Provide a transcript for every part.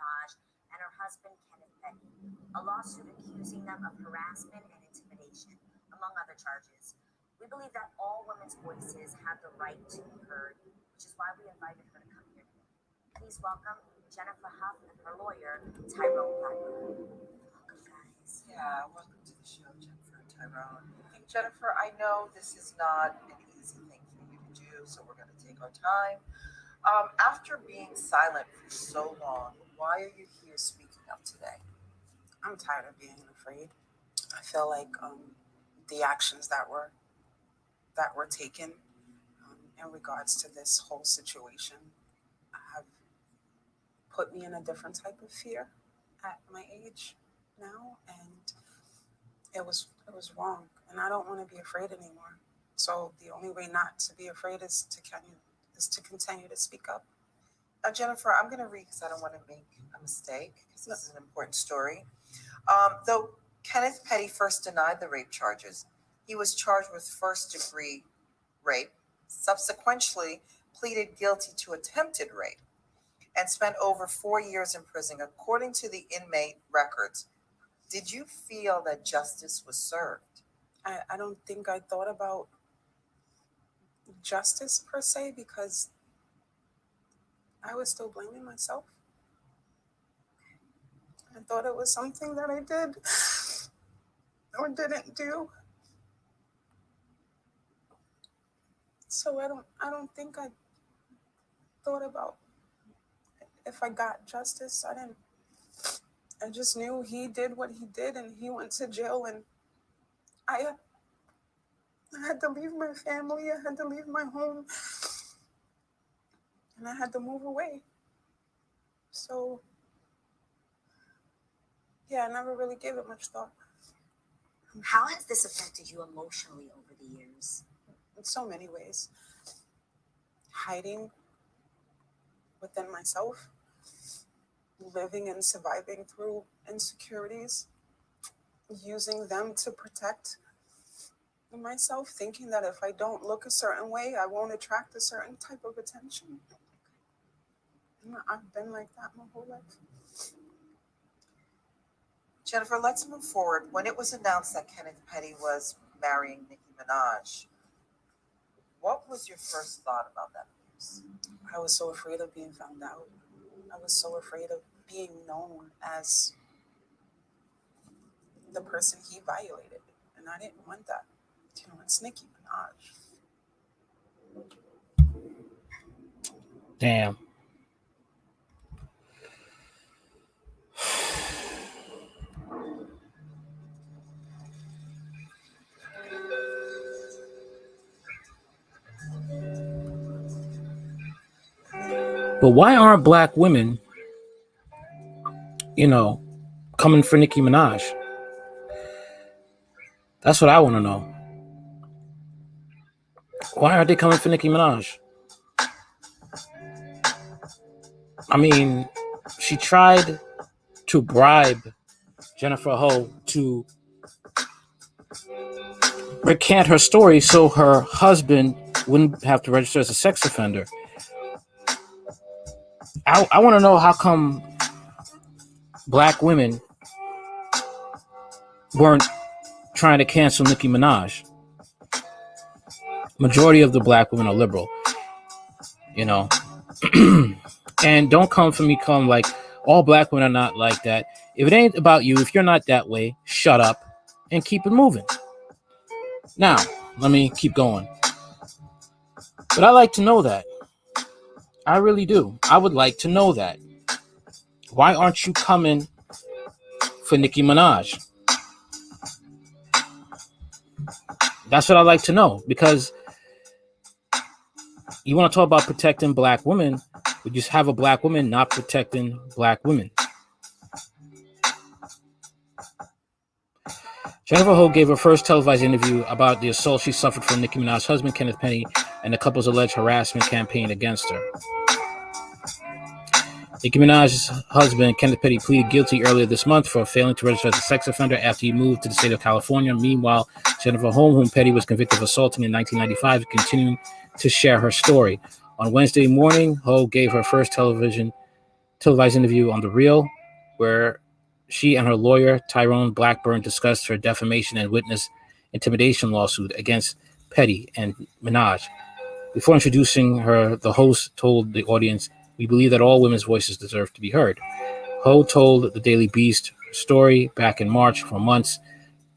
Minaj and her husband, Kenneth Petty, a lawsuit accusing them of harassment and intimidation, among other charges. We believe that all women's voices have the right to be heard, which is why we invited her to come here today. Please welcome Jennifer Huff and her lawyer, Tyrone Blackburn. Welcome, guys. Yeah, welcome to the show, Jennifer and Tyrone. Jennifer, I know this is not an easy thing for you to do, so we're going to take our time. After being silent for so long, why are you here speaking up today? I'm tired of being afraid. I feel like the actions that were taken in regards to this whole situation have put me in a different type of fear at my age now, and it was wrong, and I don't want to be afraid anymore. So the only way not to be afraid is to continue to speak up. Jennifer, I'm going to read because I don't want to make a mistake, because this is an important story. Though Kenneth Petty first denied the rape charges, he was charged with first-degree rape, subsequently pleaded guilty to attempted rape, and spent over 4 years in prison, according to the inmate records. Did you feel that justice was served? I don't think I thought about justice per se, because I was still blaming myself. I thought it was something that I did or didn't do. So I don't think I thought about if I got justice. I just knew he did what he did, and he went to jail, and I had to leave my family, I had to leave my home, and I had to move away. So, yeah, I never really gave it much thought. How has this affected you emotionally over the years? In so many ways. Hiding within myself, living and surviving through insecurities, using them to protect myself, thinking that if I don't look a certain way, I won't attract a certain type of attention. I've been like that my whole life. Jennifer, let's move forward. When it was announced that Kenneth Petty was marrying Nicki Minaj, what was your first thought about that news? I was so afraid of being found out. I was so afraid of being known as the person he violated, and I didn't want that. You know, it's Nicki Minaj. Damn. But why aren't black women, coming for Nicki Minaj? That's what I want to know. Why aren't they coming for Nicki Minaj? I mean, she tried to bribe Jennifer Ho to recant her story so her husband wouldn't have to register as a sex offender. I want to know how come black women weren't trying to cancel Nicki Minaj. Majority of the black women are liberal, and don't come for me, come like all black women are not like that. If it ain't about you, if you're not that way, shut up and keep it moving. Now, let me keep going. But I like to know that. I really do. I would like to know that. Why aren't you coming for Nicki Minaj? That's what I'd like to know, because you want to talk about protecting black women, we just have a black woman not protecting black women. Jennifer Ho gave her first televised interview about the assault she suffered from Nicki Minaj's husband, Kenneth Petty, and the couple's alleged harassment campaign against her. Nicki Minaj's husband, Kenneth Petty, pleaded guilty earlier this month for failing to register as a sex offender after he moved to the state of California. Meanwhile, Jennifer Ho, whom Petty was convicted of assaulting in 1995, is continuing to share her story. On Wednesday morning, Ho gave her first televised interview on The Real, where she and her lawyer, Tyrone Blackburn, discussed her defamation and witness intimidation lawsuit against Petty and Minaj. Before introducing her, the host told the audience, "We believe that all women's voices deserve to be heard." Ho told the Daily Beast her story back in March. For months,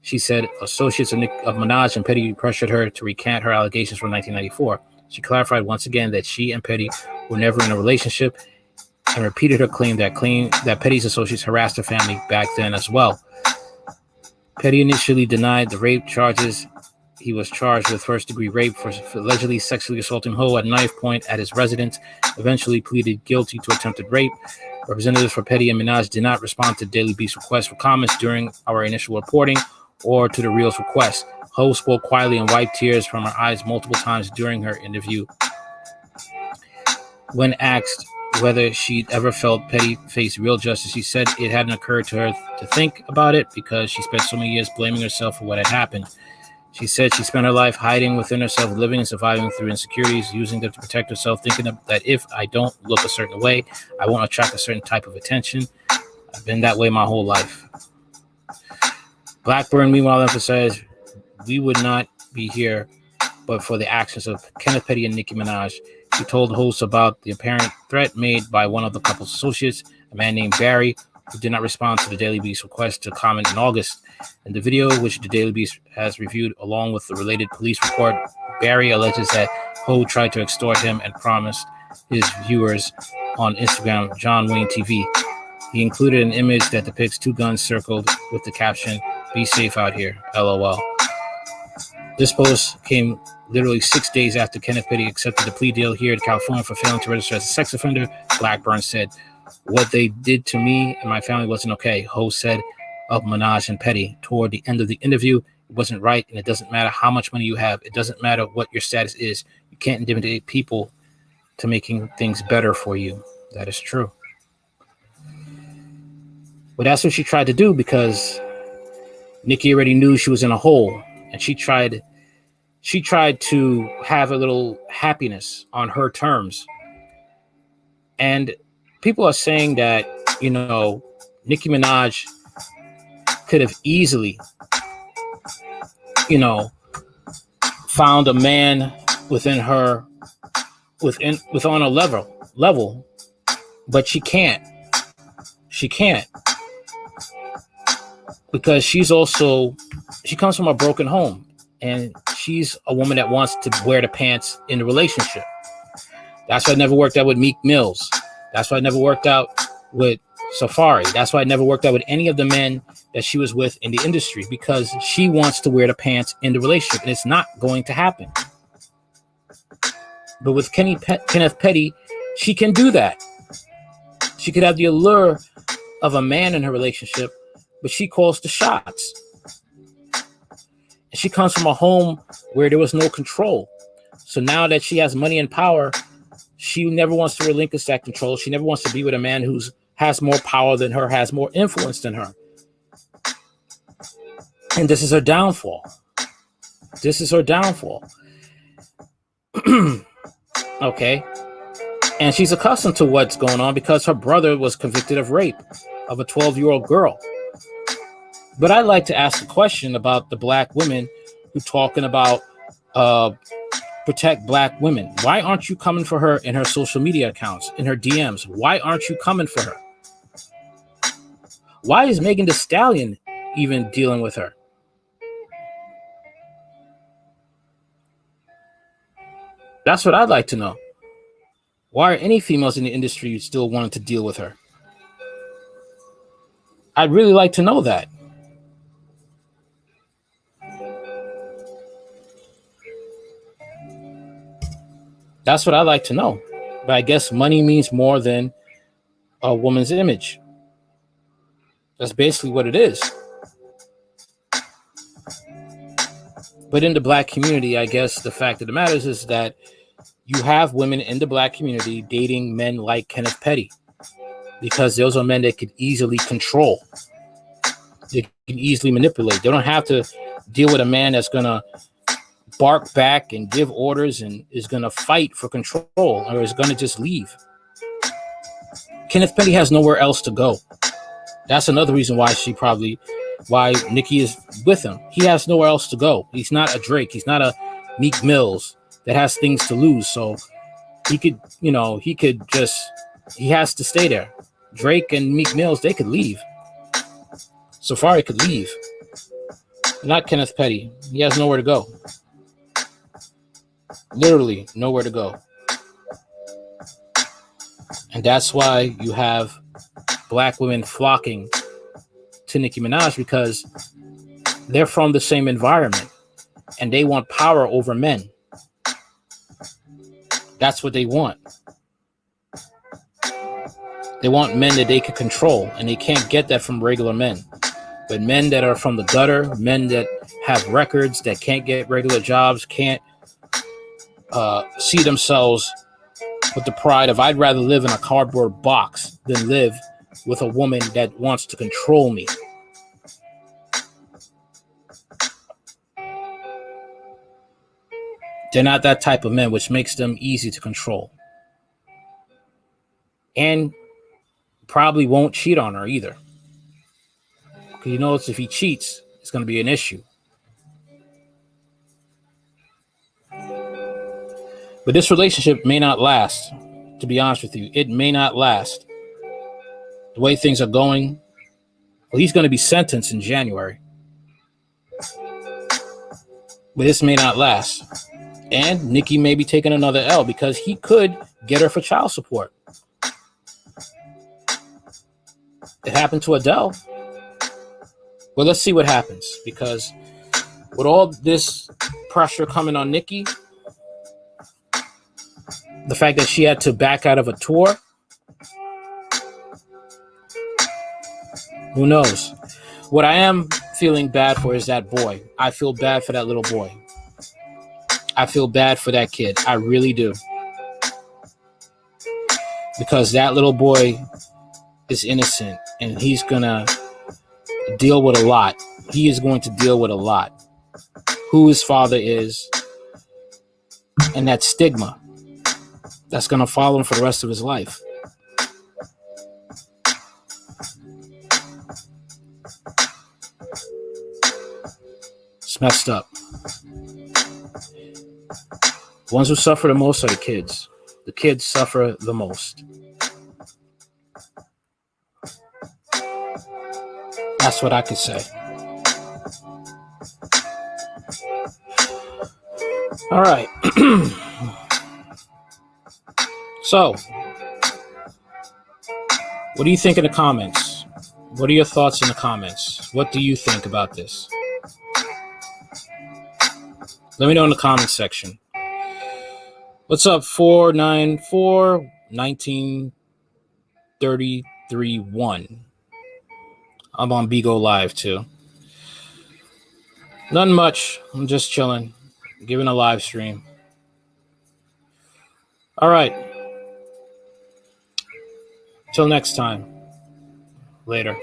she said associates of Minaj and Petty pressured her to recant her allegations from 1994. She clarified once again that she and Petty were never in a relationship and repeated her claim that Petty's associates harassed her family back then as well. Petty initially denied the rape charges. He was charged with first-degree rape for allegedly sexually assaulting Ho at knife point at his residence, eventually pleaded guilty to attempted rape. Representatives for Petty and Minaj did not respond to Daily Beast's request for comments during our initial reporting or to The Real's request. Ho spoke quietly and wiped tears from her eyes multiple times during her interview. When asked whether she'd ever felt Petty face real justice, she said it hadn't occurred to her to think about it because she spent so many years blaming herself for what had happened. She said she spent her life hiding within herself, living and surviving through insecurities, using them to protect herself, thinking that if I don't look a certain way, I won't attract a certain type of attention. I've been that way my whole life. Blackburn, meanwhile, emphasized we would not be here but for the actions of Kenneth Petty and Nicki Minaj. She told the host about the apparent threat made by one of the couple's associates, a man named Barry, who did not respond to the Daily Beast request to comment in August. In the video, which the Daily Beast has reviewed along with the related police report, Barry alleges that Ho tried to extort him and promised his viewers on Instagram, John Wayne TV. He included an image that depicts two guns circled with the caption, "Be safe out here, LOL." This post came literally 6 days after Kenneth Petty accepted the plea deal here in California for failing to register as a sex offender. Blackburn said, "What they did to me and my family wasn't okay," Ho said of Minaj and Petty. Toward the end of the interview, it wasn't right, and it doesn't matter how much money you have. It doesn't matter what your status is. You can't intimidate people to making things better for you. That is true. But that's what she tried to do because Nicki already knew she was in a hole, and she tried to have a little happiness on her terms. And people are saying that, Nicki Minaj could have easily, found a man within on a level, but she can't. She can't. Because she comes from a broken home, and she's a woman that wants to wear the pants in the relationship. That's why it never worked out with Meek Mills. That's why it never worked out with Safari. That's why it never worked out with any of the men that she was with in the industry, because she wants to wear the pants in the relationship, and it's not going to happen. But with Kenneth Petty, she can do that. She could have the allure of a man in her relationship, but she calls the shots. And she comes from a home where there was no control. So now that she has money and power, she never wants to relinquish that control. She never wants to be with a man who has more power than her, has more influence than her. And this is her downfall. This is her downfall. Okay. And she's accustomed to what's going on because her brother was convicted of rape of a 12-year-old girl. But I'd like to ask a question about the black women who talking about protect black women. Why aren't you coming for her in her social media accounts, in her DMs? Why aren't you coming for her? Why is Megan Thee Stallion even dealing with her? That's what I'd like to know. Why are any females in the industry still wanting to deal with her? I'd really like to know that. That's what I'd like to know. But I guess money means more than a woman's image. That's basically what it is. But in the black community, I guess the fact of the matter is that you have women in the black community dating men like Kenneth Petty, because those are men that could easily control. They can easily manipulate. They don't have to deal with a man that's going to bark back and give orders and is going to fight for control, or is going to just leave. Kenneth Petty has nowhere else to go. That's another reason why why Nicki is with him. He has nowhere else to go. He's not a Drake. He's not a Meek Mills that has things to lose. So he has to stay there. Drake and Meek Mills, they could leave. Safari could leave. Not Kenneth Petty. He has nowhere to go. Literally nowhere to go. And that's why you have black women flocking to Nicki Minaj, because they're from the same environment and they want power over men. That's what they want. They want men that they can control, and they can't get that from regular men. But men that are from the gutter, men that have records, that can't get regular jobs, can't see themselves with the pride of, I'd rather live in a cardboard box than live with a woman that wants to control me. They're not that type of men, which makes them easy to control. And probably won't cheat on her either. Because you know, if he cheats, it's going to be an issue. But this relationship may not last, to be honest with you. It may not last. The way things are going, well, he's going to be sentenced in January. But this may not last. And Nicki may be taking another L because he could get her for child support. It happened to Adele. Well, let's see what happens, because with all this pressure coming on Nicki, the fact that she had to back out of a tour, who knows? What I am feeling bad for is that boy. I feel bad for that little boy. I feel bad for that kid. I really do. Because that little boy is innocent and he's going to deal with a lot. He is going to deal with a lot. Who his father is, and that stigma that's going to follow him for the rest of his life. It's messed up. The ones who suffer the most are the kids. The kids suffer the most. That's what I could say. All right. So, what do you think in the comments? What are your thoughts in the comments? What do you think about this? Let me know in the comments section. What's up, 494-1933-1? I'm on Bigo Live too. Nothing much. I'm just chilling, giving a live stream. All right. Till next time. Later.